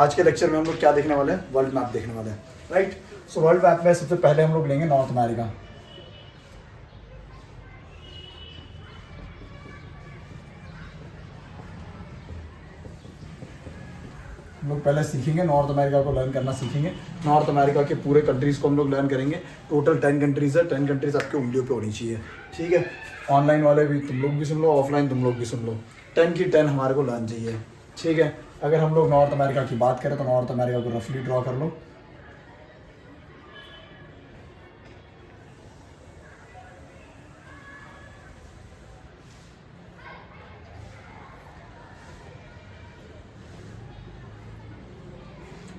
आज के लेक्चर में हम लोग क्या देखने वाले हैं, वर्ल्ड मैप देखने वाले हैं, राइट। सो वर्ल्ड मैप में सबसे पहले हम लोग लेंगे नॉर्थ अमेरिका। हम लोग पहले सीखेंगे नॉर्थ अमेरिका को लर्न करना सीखेंगे। नॉर्थ अमेरिका के पूरे कंट्रीज को हम लोग लर्न करेंगे। टोटल 10 कंट्रीज है, 10 कंट्रीज आपके उंगलियों पे होनी चाहिए, ठीक है। ऑनलाइन वाले भी तुम लोग भी सुन लो, ऑफलाइन तुम लोग भी सुन लो। 10 की 10 हमारे को लर्न चाहिए, ठीक है। अगर हम लोग नॉर्थ अमेरिका की बात करें तो नॉर्थ अमेरिका को रफली ड्रॉ कर लो।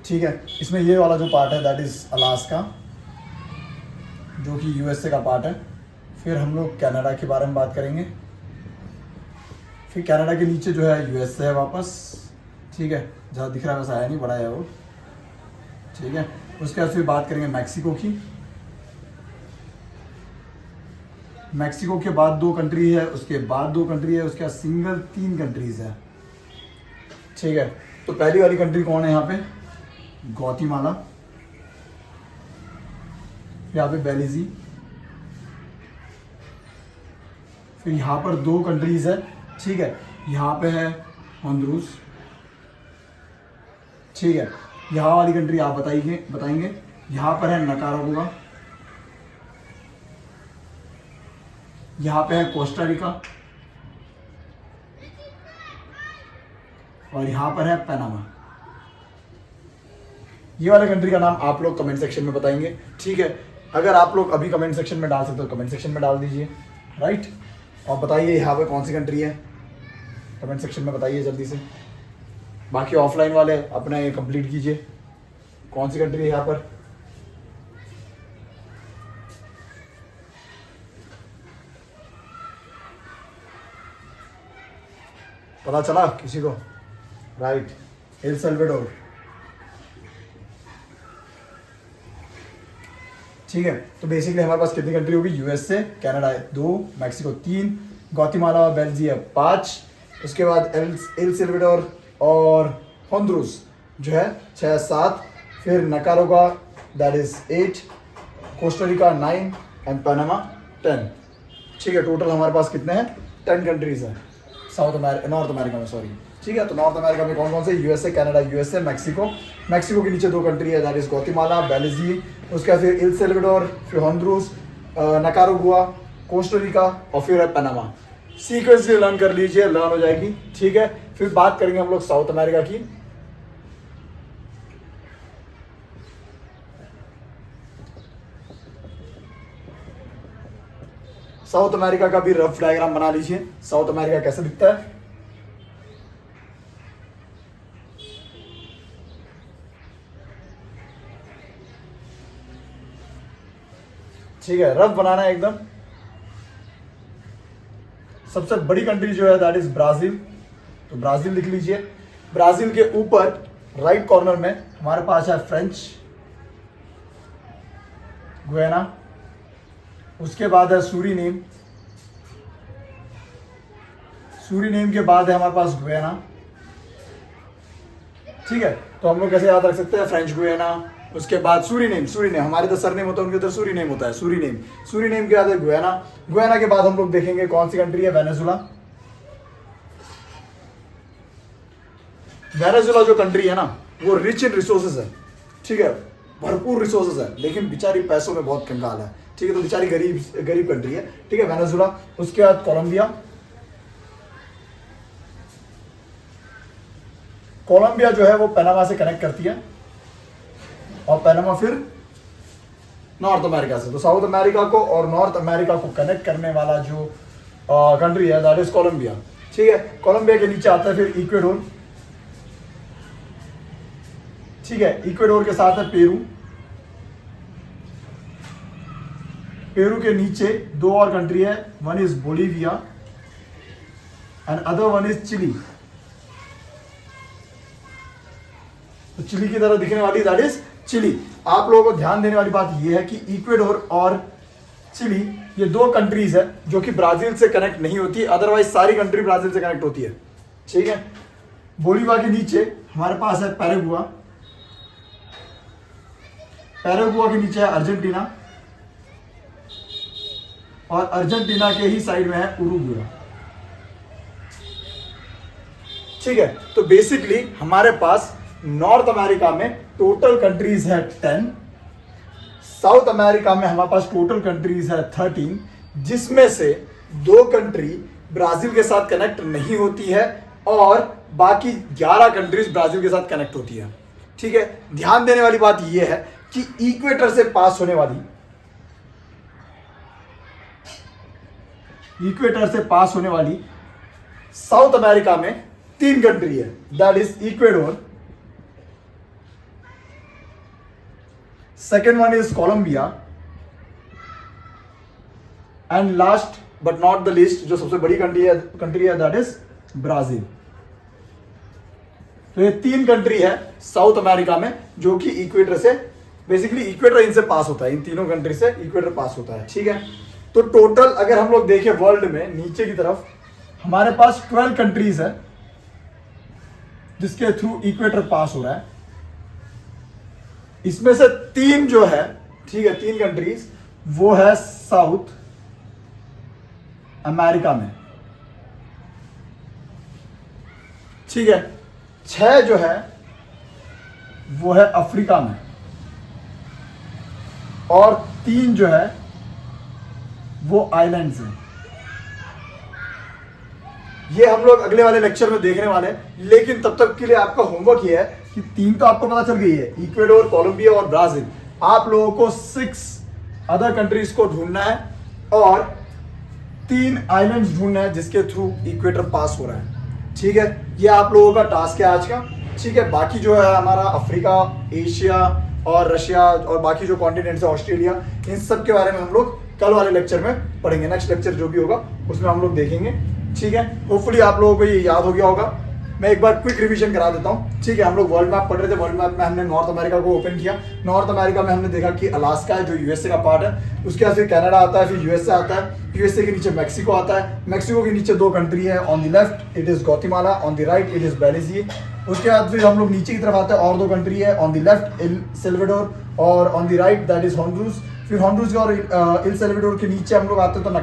ठीक है, इसमें ये वाला जो पार्ट है दैट इज़ अलास्का, जो कि यूएसए का पार्ट है। फिर हम लोग कनाडा के बारे में बात करेंगे। फिर कनाडा के नीचे जो है यूएसए है वापस, ठीक है। जहाँ दिख रहा है वैसा आया नहीं, बड़ा है वो, ठीक है। उसके बाद फिर बात करेंगे मैक्सिको की। मैक्सिको के बाद 2 कंट्री है, उसके बाद 2 कंट्री है, उसके बाद सिंगल 3 कंट्रीज है, ठीक है। तो पहली वाली कंट्री कौन है यहाँ पे, ग्वाटेमाला। यहाँ पे बेलीज़। फिर यहाँ पर 2 कंट्रीज है, ठीक है। यहाँ पे है होंडुरास, ठीक है। यहाँ वाली कंट्री आप बताएंगे। यहाँ पर है निकारागुआ, यहाँ पे है कोस्टा रिका, और यहाँ पर है पनामा। ये वाले कंट्री का नाम आप लोग कमेंट सेक्शन में बताएंगे, ठीक है। अगर आप लोग अभी कमेंट सेक्शन में डाल सकते हो कमेंट सेक्शन में डाल दीजिए, राइट। और बताइए यहाँ पे कौन सी कंट्री है, कमेंट सेक्शन में बताइए जल्दी से। बाकी ऑफलाइन वाले अपना ये कंप्लीट कीजिए, कौन सी कंट्री है यहाँ पर। पता चला किसी को, राइट, एल साल्वाडोर, ठीक है। तो बेसिकली हमारे पास कितनी कंट्री होगी, यूएसए, कनाडा है 2, मैक्सिको 3, ग्वाटेमाला बेल्जियम 5, उसके बाद एल साल्वाडोर और होंडुरास जो है 6 7, फिर Nicaragua that is 8, Costa Rica 9 and Panama 10, ठीक है। टोटल हमारे पास कितने हैं, 10 कंट्रीज हैं नॉर्थ अमेरिका में, सॉरी, ठीक है। तो नॉर्थ अमेरिका में कौन कौन से, यूएसए, कनाडा, यूएसए, मैक्सिको के नीचे 2 कंट्री है दैट इज ग्वाटेमाला, बेलीज़, उसके बाद फिर एल साल्वाडोर, फिर होंडुरास, निकारागुआ, कोस्टा रिका और फिर है पनामा। सीक्वेंस से लर्न कर लीजिए, लर्न हो जाएगी, ठीक है। फिर बात करेंगे हम लोग साउथ अमेरिका की। साउथ अमेरिका का भी रफ डायग्राम बना लीजिए, साउथ अमेरिका कैसे दिखता है। ठीक है, रफ बनाना है एकदम। सबसे बड़ी कंट्री जो है दैट इज ब्राजील, तो ब्राजील लिख लीजिए। ब्राजील के ऊपर राइट कॉर्नर में हमारे पास है फ्रेंच गुयाना, उसके बाद है सूरीनेम, सूरीनेम के बाद है हमारे पास गुयाना, ठीक है। तो हम लोग कैसे याद रख सकते हैं, फ्रेंच गुयाना, उसके बाद सूरीनेम, हमारे इधर सरनेम होता है, उनके इधर सूरीनेम होता है, सूरीनेम के बाद है गुयाना के बाद हम लोग देखेंगे कौन सी कंट्री है, वेनेजुला जो कंट्री है ना वो रिच इन रिसोर्सेज है, ठीक है, भरपूर रिसोर्सेज है, लेकिन बेचारी पैसों में बहुत कंगाल है, ठीक है। तो बेचारी गरीब कंट्री है, ठीक है, वेनेजुला। उसके बाद कोलंबिया जो है वो पनामा से कनेक्ट करती है, और पनामा फिर नॉर्थ अमेरिका से। तो साउथ अमेरिका को और नॉर्थ अमेरिका को कनेक्ट करने वाला जो कंट्री है दैट इज कोलंबिया, ठीक है। कोलंबिया के नीचे आता है फिर इक्वेडोर, ठीक है। इक्वेडोर के साथ है पेरू के नीचे 2 और कंट्री है, one is Bolivia and other one is Chile. तो चिली की तरह दिखने वाली दैट इज चिली। आप लोगों को ध्यान देने वाली बात यह है कि इक्वेडोर और चिली ये 2 कंट्रीज है जो कि ब्राजील से कनेक्ट नहीं होती, अदरवाइज सारी कंट्री ब्राजील से कनेक्ट होती है, ठीक है। बोलीविया के नीचे हमारे पास है पैरागुआ, पैरागुआ के नीचे है अर्जेंटीना, और अर्जेंटीना के ही साइड में है उरुग्वे। ठीक है, तो बेसिकली हमारे पास नॉर्थ अमेरिका में टोटल कंट्रीज है 10, साउथ अमेरिका में हमारे पास टोटल कंट्रीज है 13, जिसमें से 2 कंट्री ब्राजील के साथ कनेक्ट नहीं होती है और बाकी 11 कंट्रीज ब्राजील के साथ कनेक्ट होती है। ठीक है, ध्यान देने वाली बात यह है कि इक्वेटर से पास होने वाली, इक्वेटर से पास होने वाली साउथ अमेरिका में 3 कंट्री है, that is Ecuador, second one is Colombia, and last but not the least जो सबसे बड़ी कंट्री है दैट इज ब्राजील। तो ये 3 कंट्री है साउथ अमेरिका में जो कि इक्वेटर से, बेसिकली इक्वेटर इनसे पास होता है, इन तीनों कंट्री से इक्वेटर पास होता है। ठीक है, तो टोटल अगर हम लोग देखें वर्ल्ड में नीचे की तरफ हमारे पास 12 कंट्रीज है जिसके थ्रू इक्वेटर पास हो रहा है। इसमें से 3 जो है, ठीक है, 3 कंट्रीज वो है साउथ अमेरिका में। ठीक है, 6 जो है वो है अफ्रीका में, और 3 जो है वो आइलैंड्स हैं। ये हम लोग अगले वाले लेक्चर में देखने वाले हैं, लेकिन तब तक के लिए आपका होमवर्क ये है कि 3 तो आपको पता चल गई है, इक्वेडोर, कोलंबिया और ब्राजील। आप लोगों को 6 अदर कंट्रीज को ढूंढना है और 3 आइलैंड्स ढूंढना है जिसके थ्रू इक्वेटर पास हो रहा है। ठीक है, ये आप लोगों का टास्क है आज का। ठीक है, बाकी जो है हमारा अफ्रीका, एशिया और रशिया और बाकी जो कॉन्टिनेंट्स है, ऑस्ट्रेलिया, इन सब के बारे में हम लोग कल वाले लेक्चर में पढ़ेंगे। नेक्स्ट लेक्चर जो भी होगा उसमें हम लोग देखेंगे। ठीक है, होपफुली आप लोगों को ये याद हो गया होगा। मैं एक बार क्विक रिवीजन करा देता हूँ। ठीक है, हम लोग वर्ल्ड मैप पढ़ रहे थे, वर्ल्ड मैप में हमने नॉर्थ अमेरिका को ओपन किया। नॉर्थ अमेरिका में हमने देखा कि अलास्का है जो यूएसए का पार्ट है, उसके बाद फिर कनाडा आता है, फिर यूएसए आता है, यूएसए के नीचे मैक्सिको आता है, मैक्सिको के नीचे 2 कंट्री है, on the left it is Guatemala, on the right it is Belize. उसके बाद फिर हम लोग नीचे की तरफ आते हैं और 2 कंट्री है, on the left El Salvador और on the right that is Honduras. फिर होंडुरास और एल सेल्वाडोर के नीचे हम लोग आते हैं तो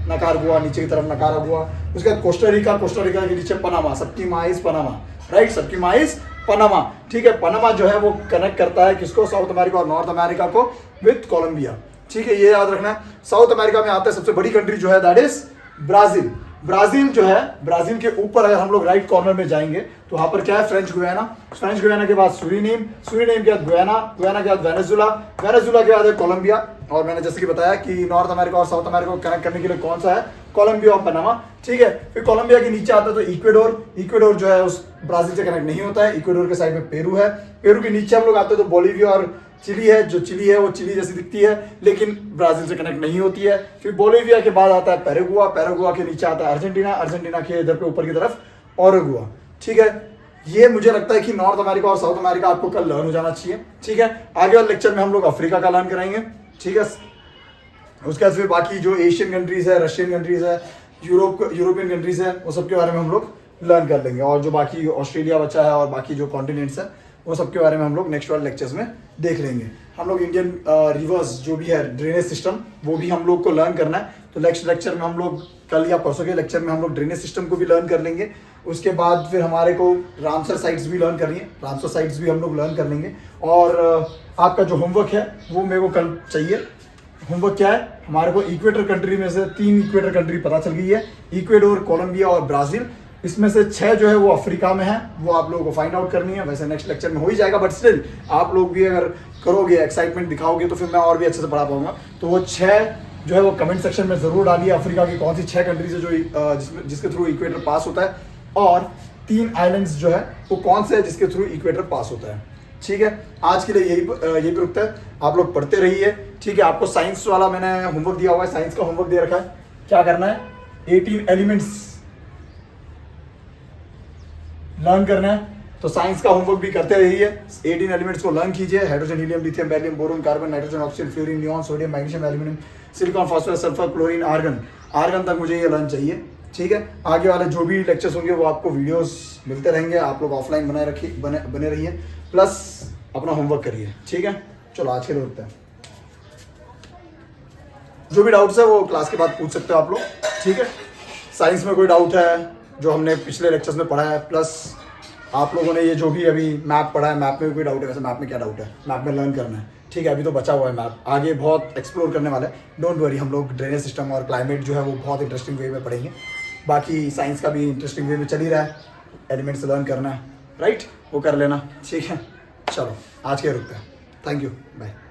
नकारागुआ नीचे की तरफ नकारागुआ। उसके बाद कोस्टारिका के नीचे पनामा, सबकी माँ इज पनामा, राइट, सबकी माँ इज पनामा। ठीक है, पनामा जो है वो कनेक्ट करता है किसको, साउथ अमेरिका और नॉर्थ अमेरिका को विथ कोलंबिया। ठीक है, ये याद रखना है। साउथ अमेरिका में आता है सबसे बड़ी कंट्री जो है दैट इज ब्राजील। ब्राजील जो है, ब्राजील के ऊपर अगर हम लोग राइट कॉर्नर में जाएंगे तो वहां पर क्या है, फ्रेंच गुयाना, फ्रेंच गुयाना के बाद सुरीनेम, सुरीनेम के बाद गुयाना, गुयाना के बाद वेनेजुला, वेनेजुला के बाद है कोलंबिया। और मैंने जैसे कि बताया कि नॉर्थ अमेरिका और साउथ अमेरिका को कनेक्ट करने के लिए कौन सा है, कोलंबिया और पनामा। ठीक है, फिर कोलंबिया के नीचे आता है तो इक्वेडोर, इक्वेडोर जो है उस ब्राजील से कनेक्ट नहीं होता है। इक्वेडोर के साइड में पेरू है, पेरू के नीचे हम लोग आते हैं तो बोलीविया और चिली है, जो चिली है वो चिली जैसी दिखती है लेकिन ब्राजील से कनेक्ट नहीं होती है। फिर बोलीविया के बाद आता है पैरागुआ, पैरागुआ के नीचे आता है अर्जेंटीना, अर्जेंटीना के इधर पे ऊपर की तरफ ओरुगुआ। ठीक है, ये मुझे लगता है कि नॉर्थ अमेरिका और साउथ अमेरिका आपको कल लर्न हो जाना चाहिए। ठीक है, आगे वाले लेक्चर में हम लोग अफ्रीका का लर्न कराएंगे। ठीक है, उसके बाद फिर बाकी जो एशियन कंट्रीज है, रशियन कंट्रीज है, यूरोपियन कंट्रीज है, वो सब के बारे में हम लोग लर्न कर लेंगे। और जो बाकी ऑस्ट्रेलिया बचा है और बाकी जो कॉन्टिनेंट्स है वो सब के बारे में हम लोग नेक्स्ट वाले लेक्चर्स में देख लेंगे। हम लोग इंडियन रिवर्स जो भी है ड्रेनेज सिस्टम वो भी हम लोग को लर्न करना है। तो नेक्स्ट लेक्चर में हम लोग कल या परसों के लेक्चर में हम लोग ड्रेनेज सिस्टम को भी लर्न कर लेंगे। उसके बाद फिर हमारे को रामसर साइट्स भी लर्न करनी है, रामसर साइट्स भी हम लोग लर्न कर लेंगे। और आपका जो होमवर्क है वो मेरे को कल चाहिए। होमवर्क क्या है, हमारे को इक्वेटर कंट्री में से 3 इक्वेटर कंट्री पता चल गई है, इक्वेडोर, कोलंबिया और ब्राजील। इसमें से 6 जो है वो अफ्रीका में है, वो आप लोगों को फाइंड आउट करनी है। वैसे नेक्स्ट लेक्चर में हो ही जाएगा, बट स्टिल आप लोग भी अगर करोगे, एक्साइटमेंट दिखाओगे तो फिर मैं और भी अच्छे से पढ़ा पाऊंगा। तो वो 6 जो है वो कमेंट सेक्शन में जरूर डालिए, अफ्रीका की कौन सी 6 कंट्रीज है जो जिसके थ्रू इक्वेटर पास होता है, और 3 आइलैंड्स जो है वो कौन से है जिसके थ्रू इक्वेटर पास होता है। ठीक है, आज के लिए यही पे रुकता है। आप लोग पढ़ते रहिए। ठीक है, आपको साइंस वाला मैंने होमवर्क दिया हुआ है, साइंस का होमवर्क दे रखा है। क्या करना है, 18 एलिमेंट्स लर्न करना है। तो साइंस का होमवर्क भी करते रहिए, 18 एलिमेंट्स को लर्न कीजिए। Hydrogen, helium, lithium, beryllium, boron, carbon, nitrogen, oxygen, fluorine, neon, sodium, magnesium, aluminium, silicon, phosphorus, sulphur, chlorine, argon तक मुझे ये लर्न चाहिए। ठीक है, आगे वाले जो भी लेक्चर्स होंगे वो आपको वीडियोस मिलते रहेंगे, आप लोग ऑफलाइन बने रहिए, प्लस अपना होमवर्क करिए, ठीक है। चलो आज के लिए रुकते हैं, जो भी डाउट्स है वो क्लास के बाद पूछ सकते हो आप लोग, ठीक है। साइंस में कोई डाउट है जो हमने पिछले लेक्चर्स में पढ़ा है, प्लस आप लोगों ने ये जो भी अभी मैप पढ़ा है, मैप में भी कोई डाउट है? वैसे मैप में क्या डाउट है, मैप में लर्न करना है, ठीक है। अभी तो बचा हुआ है मैप, आगे बहुत एक्सप्लोर करने वाला है, डोंट वरी। हम लोग ड्रेनेज सिस्टम और क्लाइमेट जो है वो बहुत इंटरेस्टिंग वे में पढ़ेंगे, बाकी साइंस का भी इंटरेस्टिंग वे में चल ही रहा है, एलिमेंट्स लर्न करना है, राइट, वो कर लेना, ठीक है। चलो आज के रुकते हैं, थैंक यू, बाय।